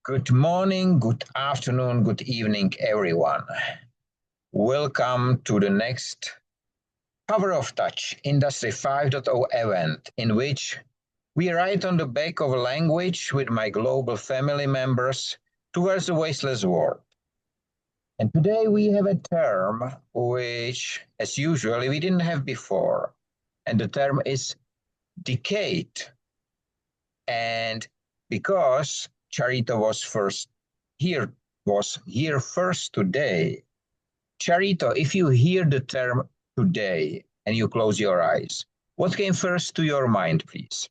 Good morning, good afternoon, good evening, everyone. Welcome to the next Power of Touch Industry 5.0 event, in which we write on the back of a language with my global family members towards the wasteless world. And today we have a term which, as usual, we didn't have before. And the term is decade. And because Charito was here first today. Charito, if you hear the term today and you close your eyes, what came first to your mind, please?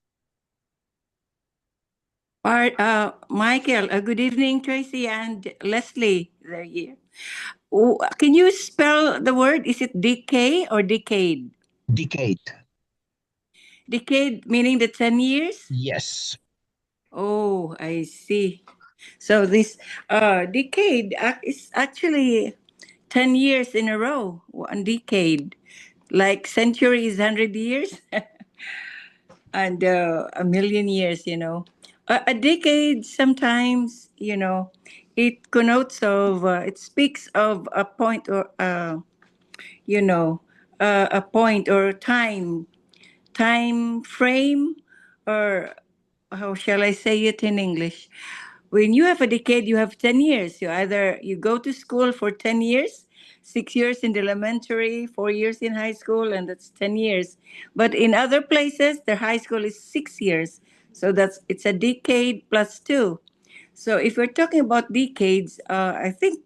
Michael, good evening, Tracy and Leslie. They're here. Can you spell the word? Is it decay or decade? Decade. Decade meaning the 10 years? Yes. Oh, I see. So this decade is actually 10 years in a row, one decade. Like century is 100 years and a million years, A decade sometimes, it connotes of, it speaks of a point or, a point or time frame, or how shall I say it in English? When you have a decade, you have 10 years. You go to school for 10 years, 6 years in the elementary, 4 years in high school, and that's 10 years. But in other places, their high school is 6 years. So it's a decade plus two. So if we're talking about decades, I think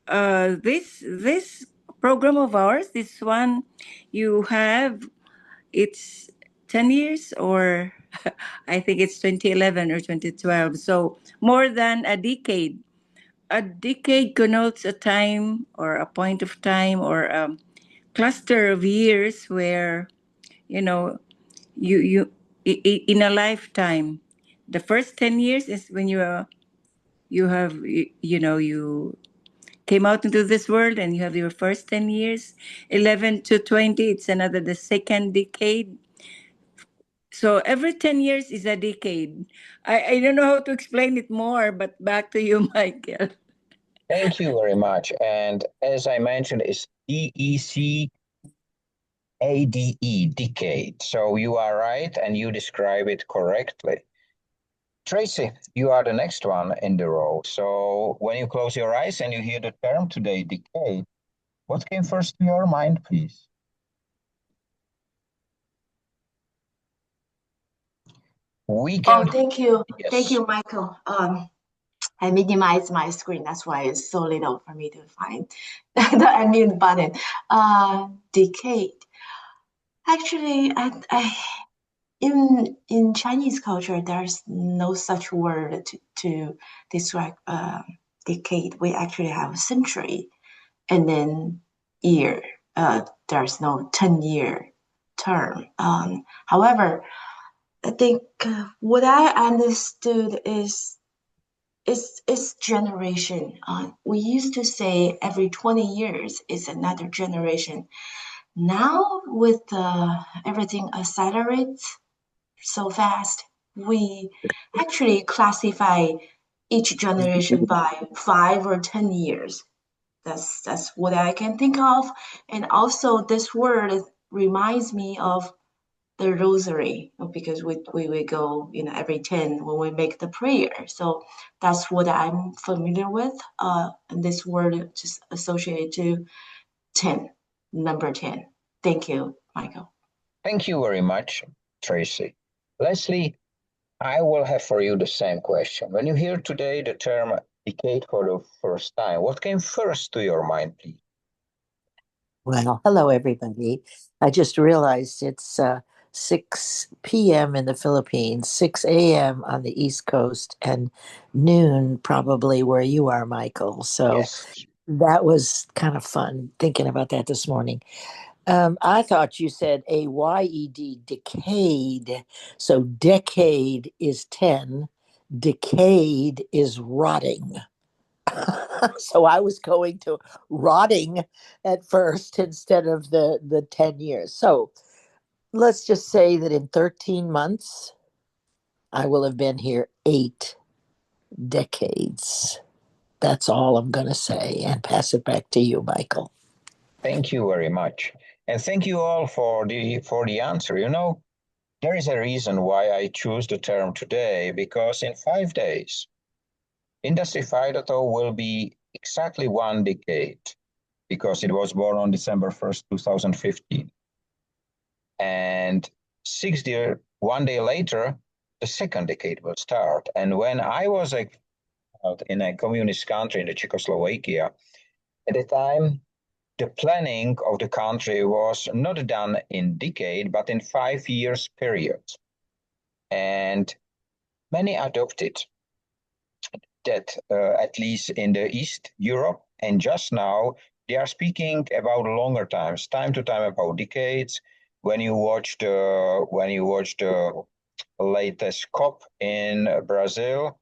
this program of ours, this one, you have it's 10 years, or I think it's 2011 or 2012. So more than a decade. A decade connotes a time or a point of time or a cluster of years where, you know, in a lifetime. The first 10 years is when you came out into this world and you have your first 10 years. 11 to 20, it's the second decade. So every 10 years is a decade. I don't know how to explain it more, but back to you, Michael. Thank you very much. And as I mentioned, it's DECADE, decade. So you are right and you describe it correctly. Tracy, you are the next one in the row. So when you close your eyes and you hear the term today, decade, what came first to your mind, please? Thank you. Yes. Thank you, Michael. I minimized my screen. That's why it's so little for me to find the unmute button. Decade. Actually, in Chinese culture, there's no such word to describe decade. We actually have century, and then year. There's no 10-year term. However, I think what I understood is generation. We used to say every 20 years is another generation. Now with everything accelerates so fast, we actually classify each generation by 5 or 10 years. That's what I can think of. And also this word reminds me of the rosary, because we go every 10 when we make the prayer. So that's what I'm familiar with. And this word just associated to 10, number 10. Thank you, Michael. Thank you very much, Tracy. Leslie, I will have for you the same question. When you hear today the term decade for the first time, what came first to your mind, please? Well, hello, everybody. I just realized it's 6 p.m. in the Philippines, 6 a.m. on the East Coast, and noon probably where you are, Michael. So Yes. that was kind of fun thinking about that this morning. I thought you said AYED, decade. So decade is 10, decade is rotting. So I was going to rotting at first instead of the 10 years. So let's just say that in 13 months, I will have been here 8 decades. That's all I'm going to say and pass it back to you, Michael. Thank you very much. And thank you all for the answer. There is a reason why I choose the term today, because in 5 days, Industry 5.0 will be exactly 1 decade, because it was born on December 1st, 2015. And 1 day later, the second decade will start. And when I was in a communist country in the Czechoslovakia, at the time, the planning of the country was not done in decade, but in 5 years period. And many adopted that, at least in the East Europe, and just now they are speaking about longer times, time to time about decades. When you watch the latest COP in Brazil,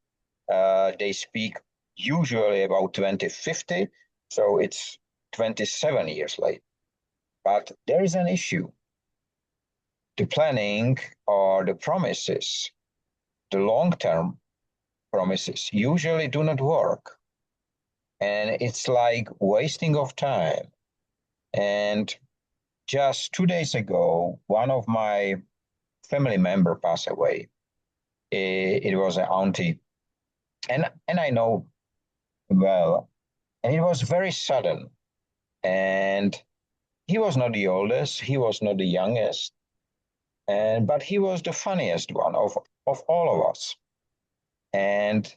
they speak usually about 2050, so it's 27 years late. But there is an issue. The planning or the promises, the long-term promises, usually do not work. And it's like wasting of time. And just 2 days ago, one of my family member passed away. It was an auntie. And I know well, and it was very sudden. And he was not the oldest, he was not the youngest, but he was the funniest one of all of us. And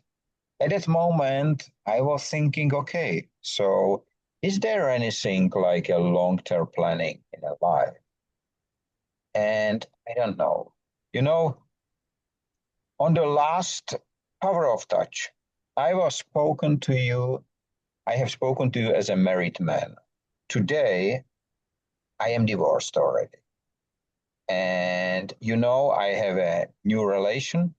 at that moment, I was thinking, okay, so is there anything like a long-term planning in a life? And I don't know. On the last Power of Touch, I have spoken to you as a married man. Today, I am divorced already. And I have a new relation,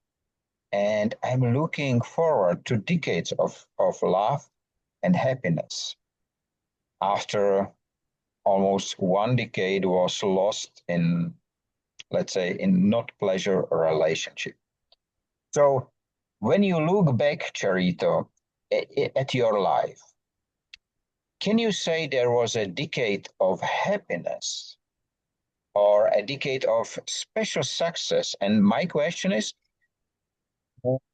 and I'm looking forward to decades of love and happiness. After almost 1 decade was lost in, let's say, in not pleasure relationship. So when you look back, Charito, at your life, can you say there was a decade of happiness or a decade of special success? And my question is,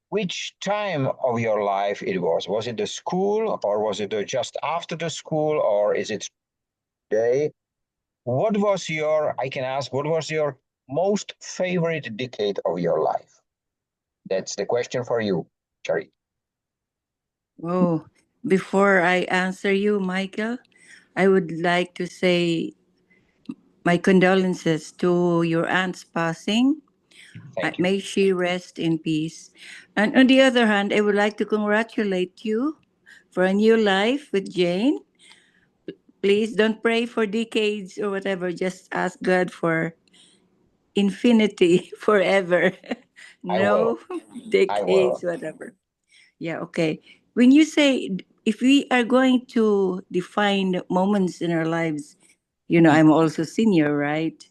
which time of your life it was? Was it the school, or was it just after the school, or is it today? What was your most favorite decade of your life? That's the question for you, Charity. Oh, before I answer you, Michael, I would like to say my condolences to your aunt's passing. Thank you. May she rest in peace. And on the other hand, I would like to congratulate you for a new life with Jane. Please don't pray for decades or whatever. Just ask God for infinity forever. I will. No I will. decades, whatever. Yeah, okay. When you say, if we are going to define moments in our lives, I'm also senior, right?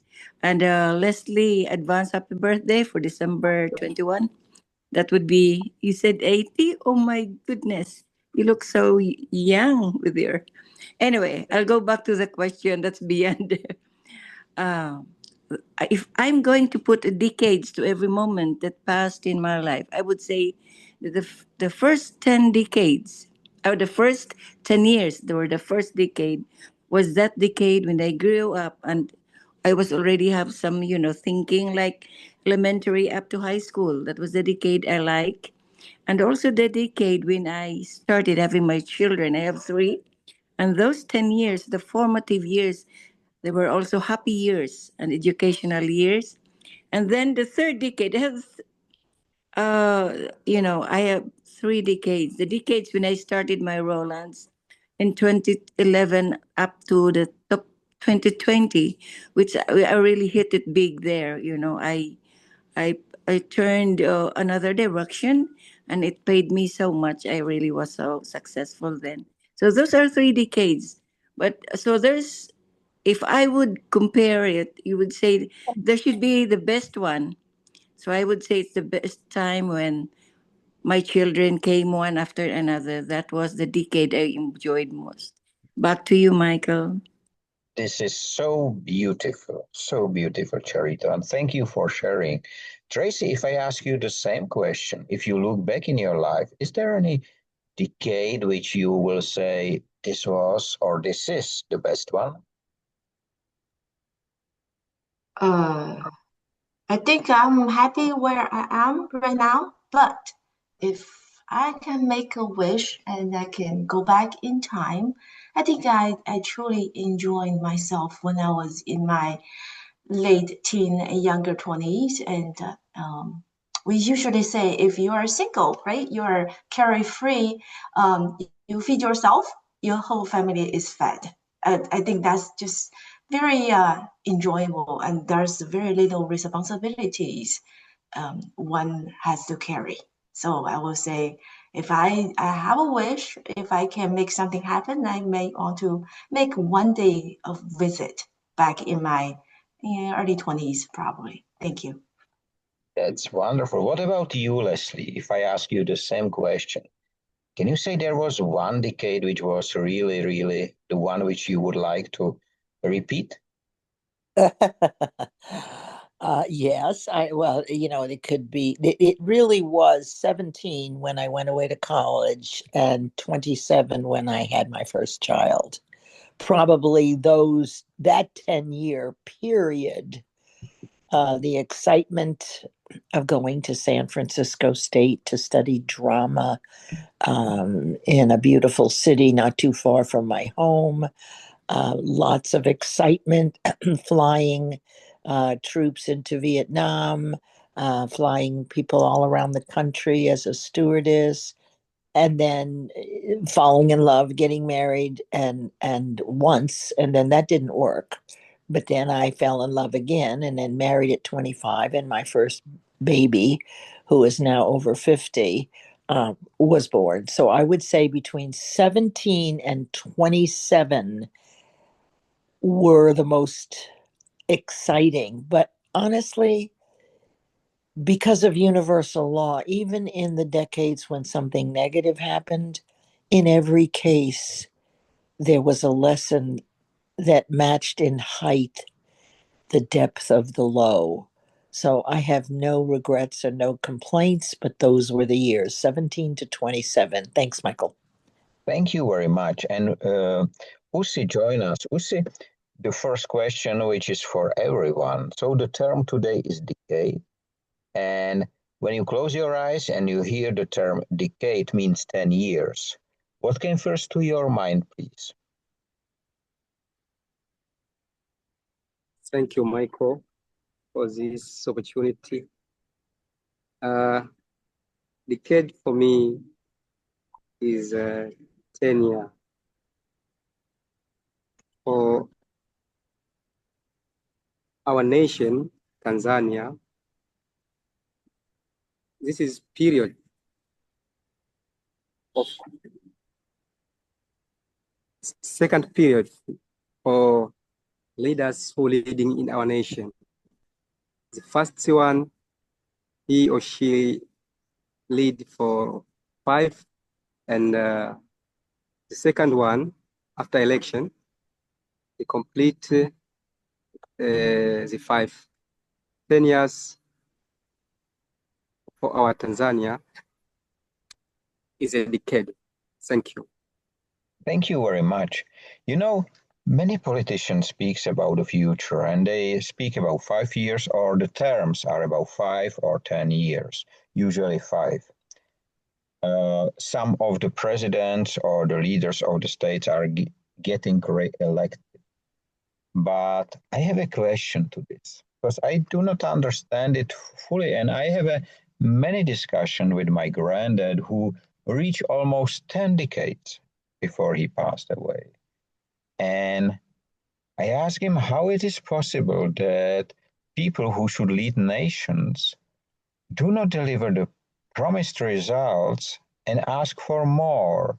And Leslie, advance happy birthday for December 21. That would be, you said 80? Oh my goodness. You look so young with your. Anyway, I'll go back to the question that's beyond. uh, if I'm going to put a decades to every moment that passed in my life, I would say that the first 10 decades, or the first 10 years, they were the first decade, was that decade when I grew up and I was already have some, thinking like elementary up to high school. That was the decade I like. And also the decade when I started having my children. I have three. And those 10 years, the formative years, they were also happy years and educational years. And then the third decade has, I have 3 decades. The decades when I started my Rolands in 2011 up to the top 2020, which I really hit it big there. I, I turned another direction and it paid me so much. I really was so successful then. So those are 3 decades. But so there's if I would compare it, you would say there should be the best one. So I would say it's the best time when my children came one after another. That was the decade I enjoyed most. Back to you, Michael. This is so beautiful, Charito, and thank you for sharing. Tracy, if I ask you the same question, if you look back in your life, is there any decade which you will say this was or this is the best one? I think I'm happy where I am right now, but if I can make a wish and I can go back in time, I think I truly enjoyed myself when I was in my late teen and younger 20s. And we usually say if you are single, right, you are carefree, you feed yourself, your whole family is fed. I think that's just very enjoyable, and there's very little responsibilities one has to carry. So I will say, if I have a wish, if I can make something happen, I may want to make one day of visit back in my early 20s, probably. Thank you. That's wonderful. What about you, Leslie? If I ask you the same question, can you say there was one decade which was really, really the one which you would like to repeat? Yes, well, it could be, it really was 17 when I went away to college and 27 when I had my first child. Probably that 10-year period, the excitement of going to San Francisco State to study drama in a beautiful city not too far from my home. Lots of excitement flying troops into Vietnam, flying people all around the country as a stewardess, and then falling in love, getting married, and once, and then that didn't work. But then I fell in love again, and then married at 25, and my first baby, who is now over 50, was born. So I would say between 17 and 27 were the most exciting. But honestly, because of universal law, even in the decades when something negative happened, in every case, there was a lesson that matched in height the depth of the low. So I have no regrets or no complaints, but those were the years 17 to 27. Thanks, Michael. Thank you very much. And Ussi, join us. Ussi, the first question, which is for everyone. So the term today is decade. And when you close your eyes and you hear the term decade means 10 years, what came first to your mind, please? Thank you, Michael, for this opportunity. Decade for me is 10 years. For our nation, Tanzania, this is period of second period for leaders who leading in our nation. The first one, he or she lead for 5, and the second one, after election, they complete the 5. 10 years for our Tanzania is a decade. Thank you. Thank you very much. You know, many politicians speak about the future, and they speak about 5 years, or the terms are about 5 or 10 years, usually 5. Some of the presidents or the leaders of the states are getting elected. But I have a question to this, because I do not understand it fully, and I have many discussions with my granddad who reached almost 10 decades before he passed away. And I asked him how it is possible that people who should lead nations do not deliver the promised results and ask for more,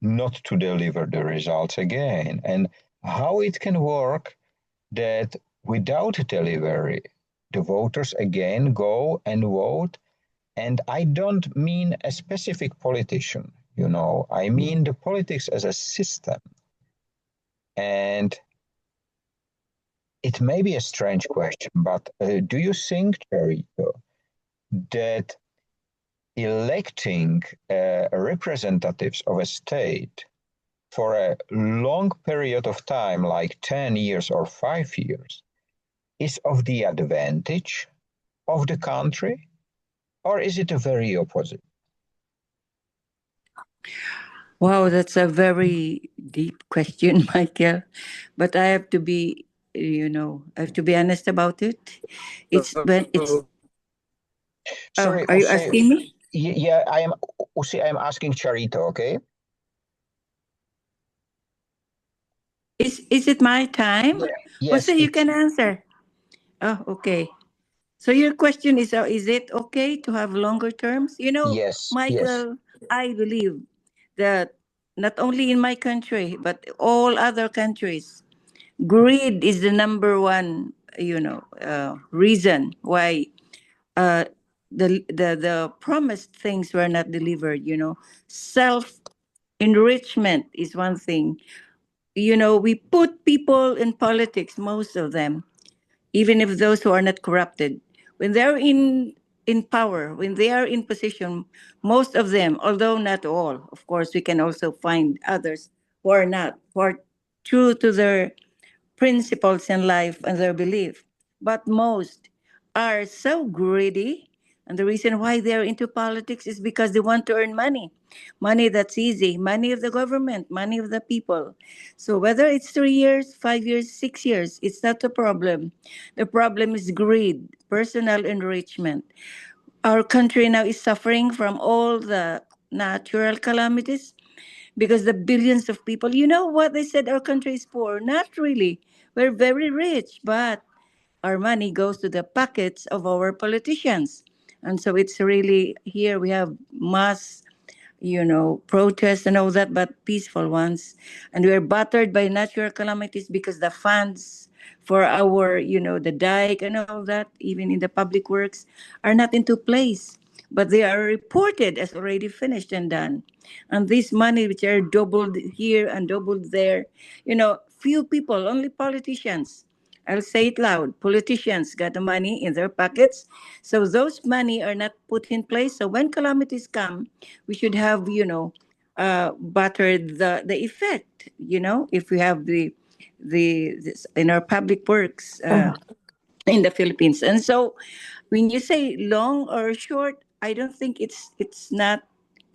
not to deliver the results again, and how it can work that without delivery, the voters again go and vote And I don't mean a specific politician, you know, I mean the politics as a system. And it may be a strange question, but do you think, Charito, that electing representatives of a state for a long period of time, like 10 years or 5 years, is of the advantage of the country? Or is it the very opposite? Wow, that's a very deep question, Michael. But I have to be, I have to be honest about it. It's when it's. Oh, Sorry, are you Ussi, asking me? yeah, Ussi, I am asking Charito, okay? Is it my time? Yeah. Well, so Yes, you it's can answer. Oh, okay. So your question is it okay to have longer terms? yes, yes. Michael, I believe that not only in my country, but all other countries, greed is the number one, reason why uh, the promised things were not delivered. Self enrichment is one thing. We put people in politics, most of them, even if those who are not corrupted, when they're in power, when they are in position, most of them, although not all, of course, we can also find others who are not, who are true to their principles in life and their belief. But most are so greedy. And the reason why they're into politics is because they want to earn money. Money that's easy, money of the government, money of the people. So whether it's 3 years, 5 years, 6 years, it's not the problem. The problem is greed, personal enrichment. Our country now is suffering from all the natural calamities because the billions of people, you know what they said, our country is poor. Not really. We're very rich, but our money goes to the pockets of our politicians. And so it's really here we have mass, protests and all that, but peaceful ones. And we're battered by natural calamities because the funds for our, the dike and all that, even in the public works, are not into place. But they are reported as already finished and done. And this money, which are doubled here and doubled there, few people, only politicians. I'll say it loud. Politicians got the money in their pockets. So those money are not put in place. So when calamities come, we should have, battered the effect, if we have this in our public works in the Philippines. And so when you say long or short, I don't think it's not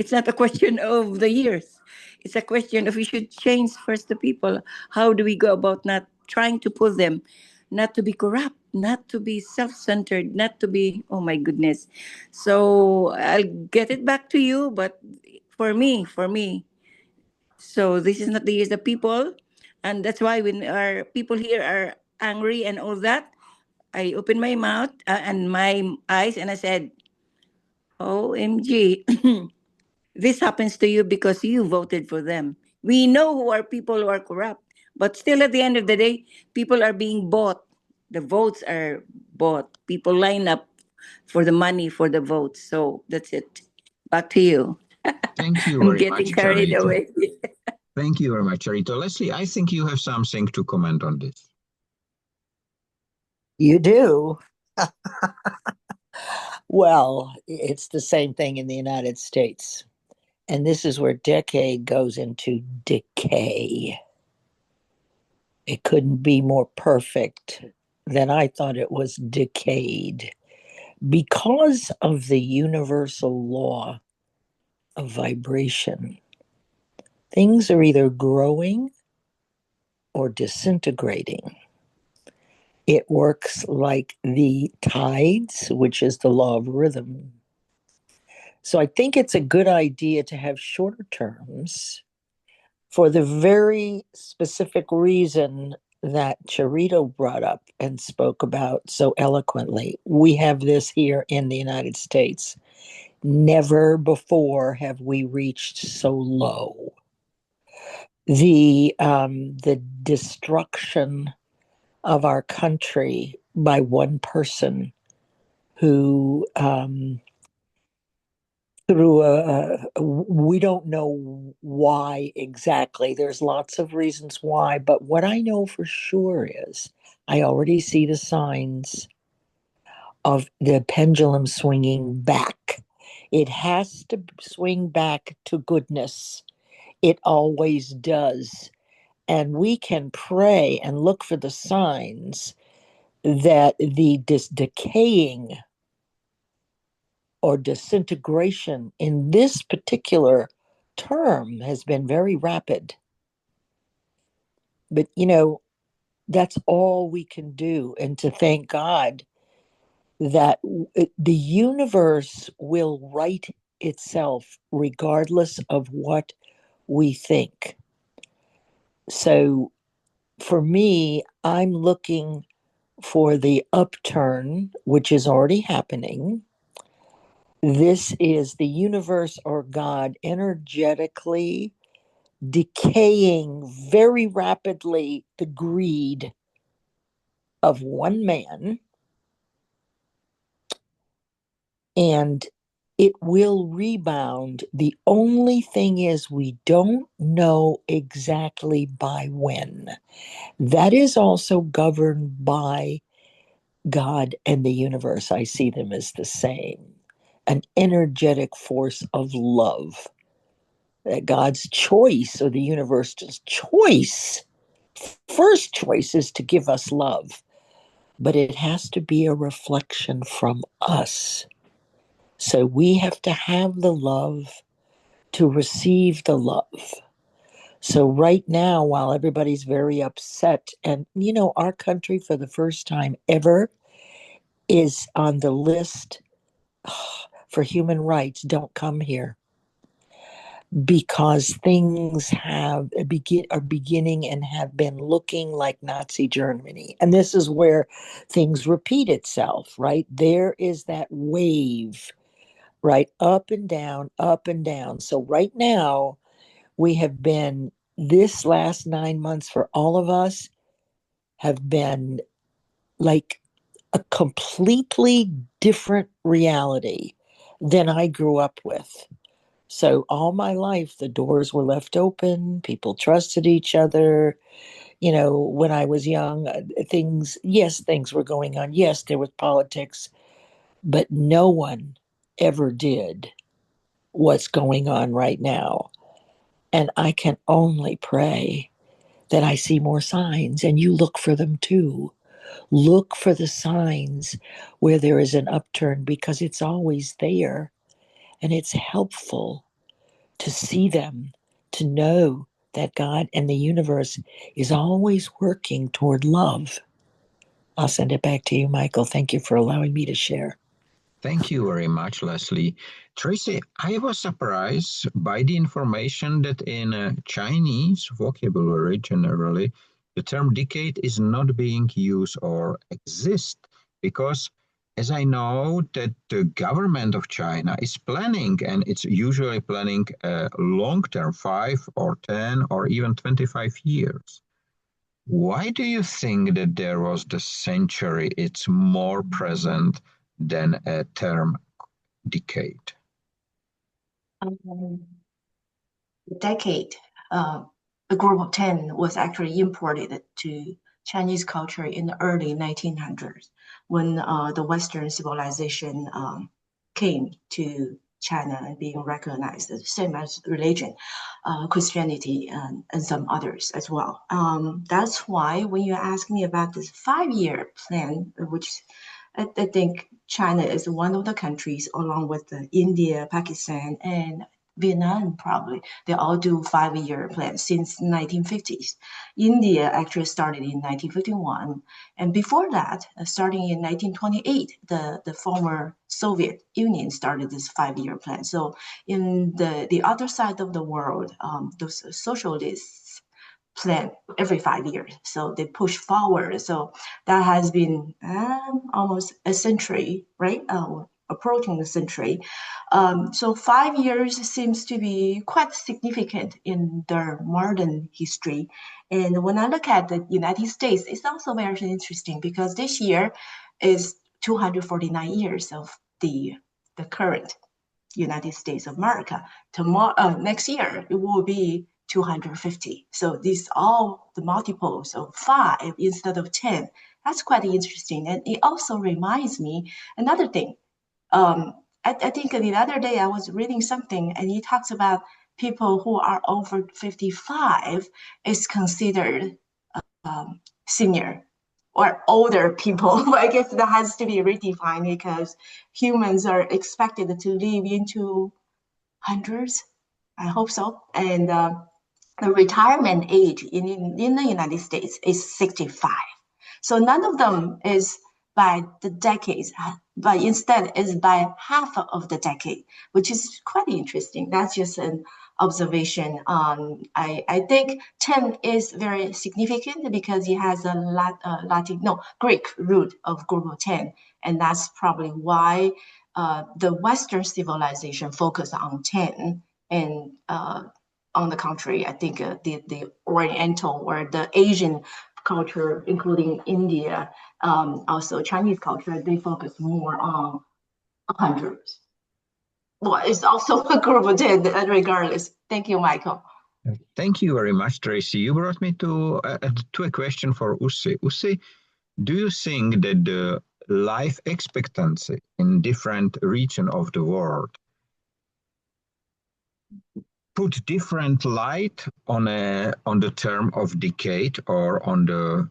a question of the years. It's a question of we should change first the people. How do we go about not trying to put them, not to be corrupt, not to be self-centered, not to be, oh my goodness. So I'll get it back to you, but for me, so this is not the years of people, and that's why when our people here are angry and all that, I opened my mouth and my eyes and I said, OMG, this happens to you because you voted for them. We know who are people who are corrupt, but still at the end of the day, people are being bought. The votes are bought. People line up for the money for the votes. So that's it. Back to you. Thank you I'm very getting much, carried Charito. away. Thank you very much, Charito. Leslie, I think you have something to comment on this. You do? Well, it's the same thing in the United States. And this is where decade goes into decay. It couldn't be more perfect than I thought it was decayed. Because of the universal law of vibration, things are either growing or disintegrating. It works like the tides, which is the law of rhythm. So I think it's a good idea to have shorter terms for the very specific reason that Charito brought up and spoke about so eloquently. We have this here in the United States. Never before have we reached so low. The destruction of our country by one person who through we don't know why exactly. There's lots of reasons why, but what I know for sure is I already see the signs of the pendulum swinging back. It has to swing back to goodness. It always does. And we can pray and look for the signs that the decaying or disintegration in this particular term has been very rapid. But, that's all we can do. And to thank God that the universe will right itself regardless of what we think. So for me, I'm looking for the upturn, which is already happening. This is the universe or God energetically decaying very rapidly the greed of one man, and it will rebound. The only thing is, we don't know exactly by when. That is also governed by God and the universe. I see them as the same, an energetic force of love. That God's choice, or the universe's choice, first choice is to give us love, but it has to be a reflection from us. So we have to have the love to receive the love. So right now, while everybody's very upset, and our country for the first time ever is on the list for human rights, don't come here, because things are beginning and have been looking like Nazi Germany. And this is where things repeat itself, right? There is that wave, right? Up and down, up and down. So right now, we have been, this last 9 months for all of us have been like a completely different reality than I grew up with. So all my life, the doors were left open. People trusted each other. When I was young, things were going on. Yes, there was politics, but no one ever did what's going on right now. And I can only pray that I see more signs, and you look for them too. Look for the signs where there is an upturn, because it's always there, and it's helpful to see them, to know that God and the universe is always working toward love. I'll send it back to you, Michael. Thank you for allowing me to share. Thank you very much, Leslie. Tracy, I was surprised by the information that in Chinese vocabulary generally, the term decade is not being used or exist, because as I know that the government of China is planning, and it's usually planning a long-term 5 or 10 or even 25 years. Why do you think that there was the century it's more present than a term decade? Decade, a group of 10 was actually imported to Chinese culture in the early 1900s, when the Western civilization came to China and being recognized, the same as religion, Christianity, and some others as well. That's why when you ask me about this 5-year plan, which I think China is one of the countries, along with India, Pakistan, and Vietnam, probably, they all do 5-year plans since 1950s. India actually started in 1951. And before that, starting in 1928, the former Soviet Union started this 5-year plan. So in the other side of the world, those socialists plan every 5 years. So they push forward. So that has been almost a century, right? Approaching a century. So 5 years seems to be quite significant in their modern history. And when I look at the United States, it's also very interesting, because this year is 249 years of the current United States of America. Tomorrow, next year, it will be 250. So these all the multiples of 5 instead of 10. That's quite interesting. And it also reminds me another thing. I think the other day I was reading something and it talks about people who are over 55 is considered senior or older people. I guess that has to be redefined because humans are expected to live into hundreds. I hope so. And the retirement age in the United States is 65. So none of them is by the decades, but instead is by half of the decade, which is quite interesting. That's just an observation. I think 10 is very significant because it has a Greek root of group 10, and that's probably why the Western civilization focus on 10 and on the contrary, I think the Oriental or the Asian culture, including India, also Chinese culture, they focus more on hundreds. Well, it's also a group of 10 regardless. Thank you, Michael. Thank you very much, Tracy. You brought me to a question for Ussi. Ussi, do you think that the life expectancy in different regions of the world put different light on the term of decade or on the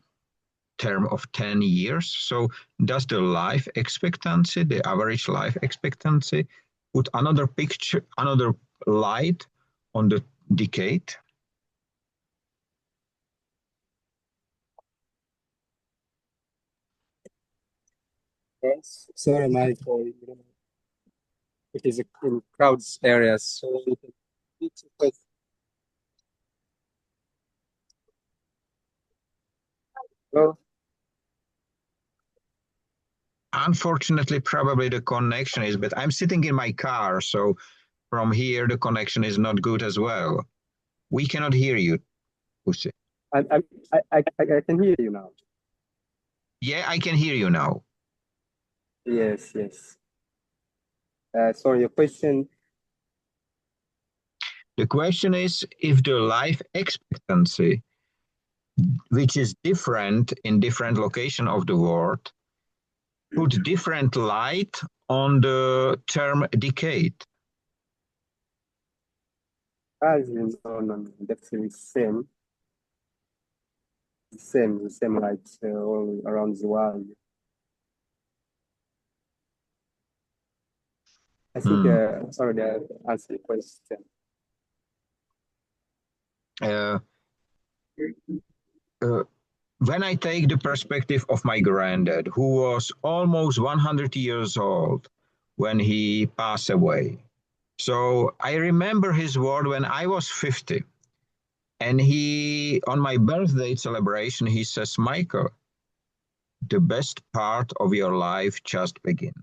term of 10 years? So does the life expectancy, the average life expectancy, put another picture, another light on the decade? Yes. Sorry, Michael. It is in crowds areas, so you can repeat the question. Hello? Unfortunately, probably the connection is, but I'm sitting in my car, so from here the connection is not good as well. We cannot hear you, Ussi. I can hear you now. Yeah, I can hear you now. Yes, yes. Sorry, your question. The question is if the life expectancy, which is different in different locations of the world, put different light on the term decade. As you know, no, definitely same. The same light all around the world. I think already I answered the question. When I take the perspective of my granddad, who was almost 100 years old when he passed away. So I remember his word when I was 50. And he, on my birthday celebration, he says, Michael, the best part of your life just began.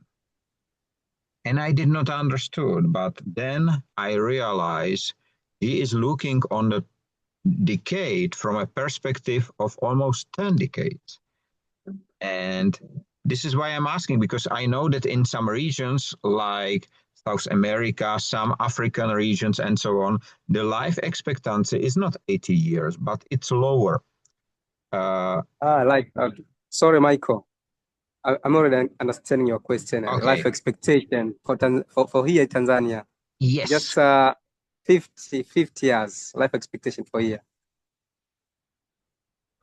And I did not understood, but then I realized he is looking on the decade from a perspective of almost 10 decades. And this is why I'm asking, because I know that in some regions like South America, some African regions and so on, the life expectancy is not 80 years, but it's lower. Sorry, Michael. I'm already understanding your question. Okay. Life expectation for here in Tanzania. Yes. Just 50 years life expectation for here.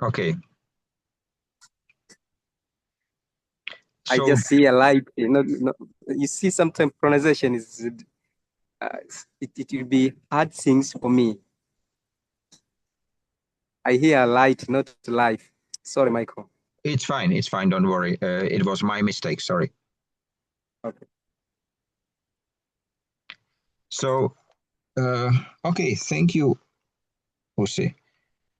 Okay. I just see a light. You see, sometimes pronunciation is it will be hard things for me. I hear light, not life. Sorry, Michael. It's fine. It's fine. Don't worry. It was my mistake. Sorry. Okay. So, okay. Thank you, Ussi.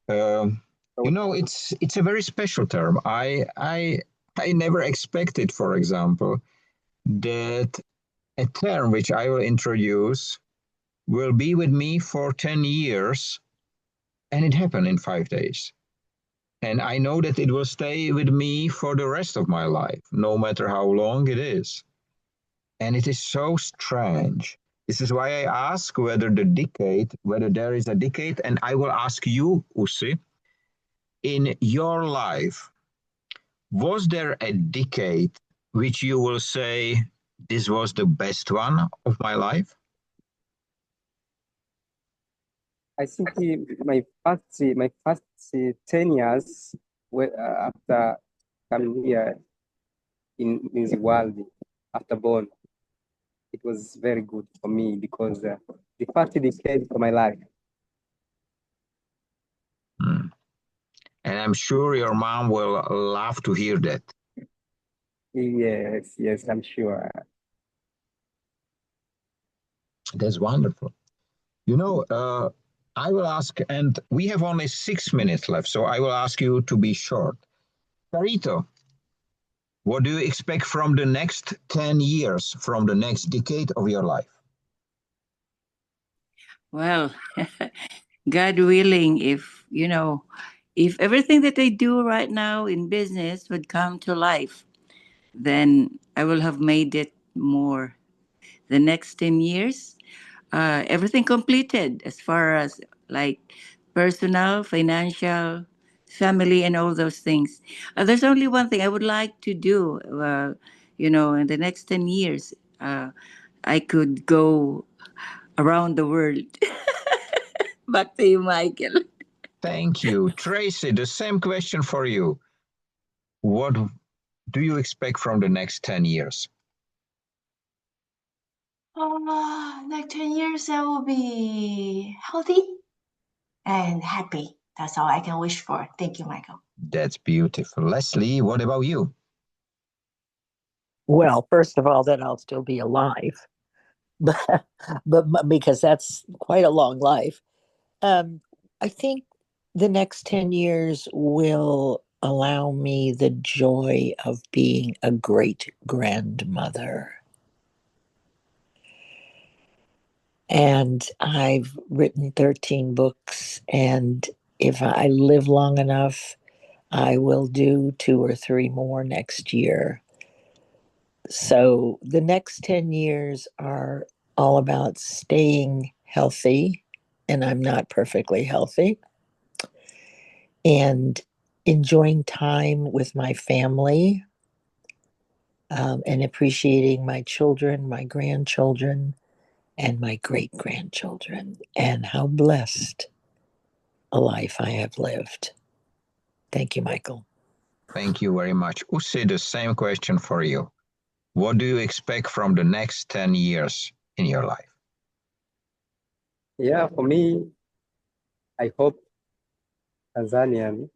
You know, it's a very special term. I never expected, for example, that a term which I will introduce will be with me for 10 years, and it happened in 5 days. And I know that it will stay with me for the rest of my life, no matter how long it is. And it is so strange This is why I ask whether there is a decade, and I will ask you, Ussi, in your life, was there a decade which you will say this was the best one of my life? I think my first 10 years after coming here in the world, after born, it was very good for me because the first decade of my life. And I'm sure your mom will love to hear that. Yes, I'm sure. That's wonderful. You know, I will ask, and we have only 6 minutes left, so I will ask you to be short. Charito, what do you expect from the next 10 years, from the next decade of your life? Well, God willing, if everything that I do right now in business would come to life, then I will have made it more. The next 10 years, everything completed as far as like personal, financial, family, and all those things. There's only one thing I would like to do, in the next 10 years. I could go around the world. Back to you, Michael. Thank you. Tracy, the same question for you. What do you expect from the next 10 years? Next 10 years, I will be healthy and happy. That's all I can wish for. Thank you, Michael. That's beautiful. Leslie, what about you? Well, first of all, that I'll still be alive, but because that's quite a long life. I think the next 10 years will allow me the joy of being a great grandmother. And I've written 13 books, and if I live long enough, I will do 2 or 3 more next year. So the next 10 years are all about staying healthy, and I'm not perfectly healthy, and enjoying time with my family, and appreciating my children, my grandchildren, and my great grandchildren, and how blessed a life I have lived. Thank you, Michael. Thank you very much. Ussi, the same question for you. What do you expect from the next 10 years in your life? Yeah, for me, I hope Tanzanian,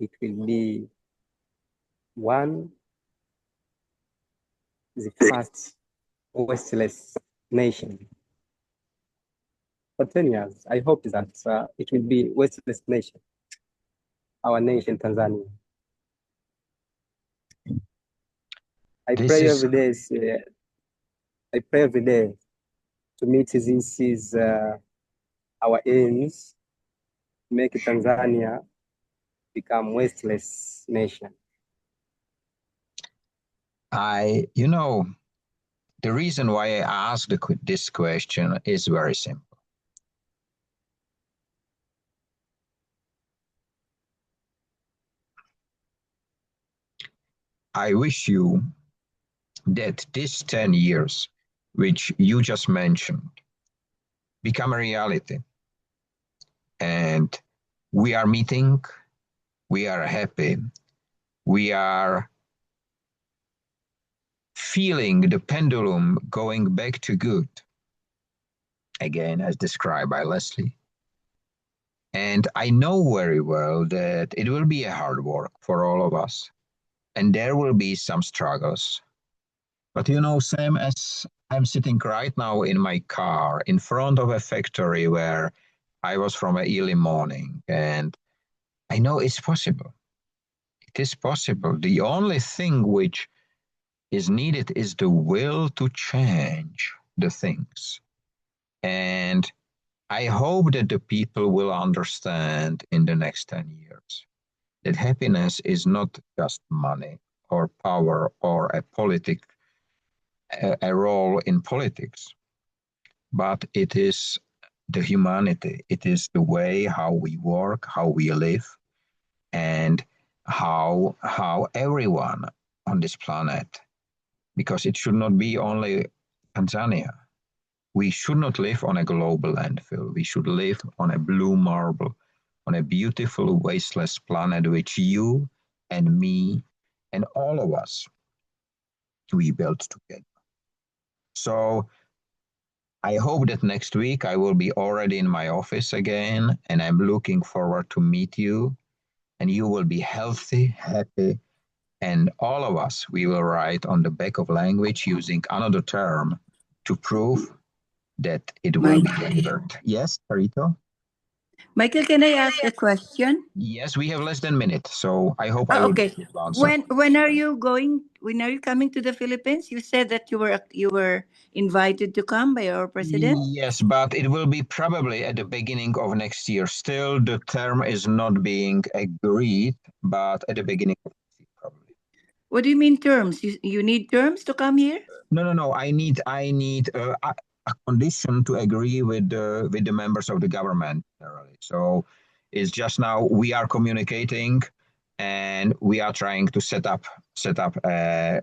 it will be the first wasteless nation. For 10 years, I hope that it will be wasteless nation, our nation, Tanzania. I pray every day to meet these our aims, make Tanzania become wasteless nation. The reason why I asked this question is very simple. I wish you that these 10 years, which you just mentioned, become a reality. And we are meeting, we are happy, we are feeling the pendulum going back to good, again, as described by Leslie. And I know very well that it will be a hard work for all of us. And there will be some struggles. But Sam, as I'm sitting right now in my car in front of a factory where I was from an early morning, and I know it's possible. It is possible. The only thing which is needed is the will to change the things. And I hope that the people will understand in the next 10 years that happiness is not just money or power or a role in politics. but it is the humanity. It is the way how we work, how we live, and how everyone on this planet, because it should not be only Tanzania. We should not live on a global landfill. We should live on a blue marble, on a beautiful, wasteless planet which you and me and all of us, we built together. So I hope that next week I will be already in my office again, and I'm looking forward to meet you, and you will be healthy, happy, and all of us, we will write on the back of language using another term to prove that it will be delivered. Yes, Charito? Michael, can I ask a question? Yes, we have less than a minute, so I hope I will Okay. be able to answer. When are you going? When are you coming to the Philippines? You said that you were invited to come by our president. Yes, but it will be probably at the beginning of next year. Still, the term is not being agreed, but at the beginning of next year, probably. What do you mean terms? You need terms to come here? No. I need a condition to agree with the members of the government. So it's just now we are communicating, and we are trying to set up a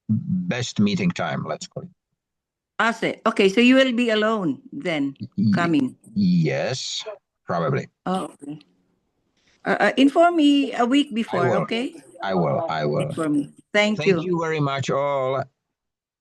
best meeting time. Let's call it. Okay, so you will be alone then coming. Yes, probably. Oh, okay. Inform me a week before, will. okay? I will. Inform me. Thank Thank you. you very much, all.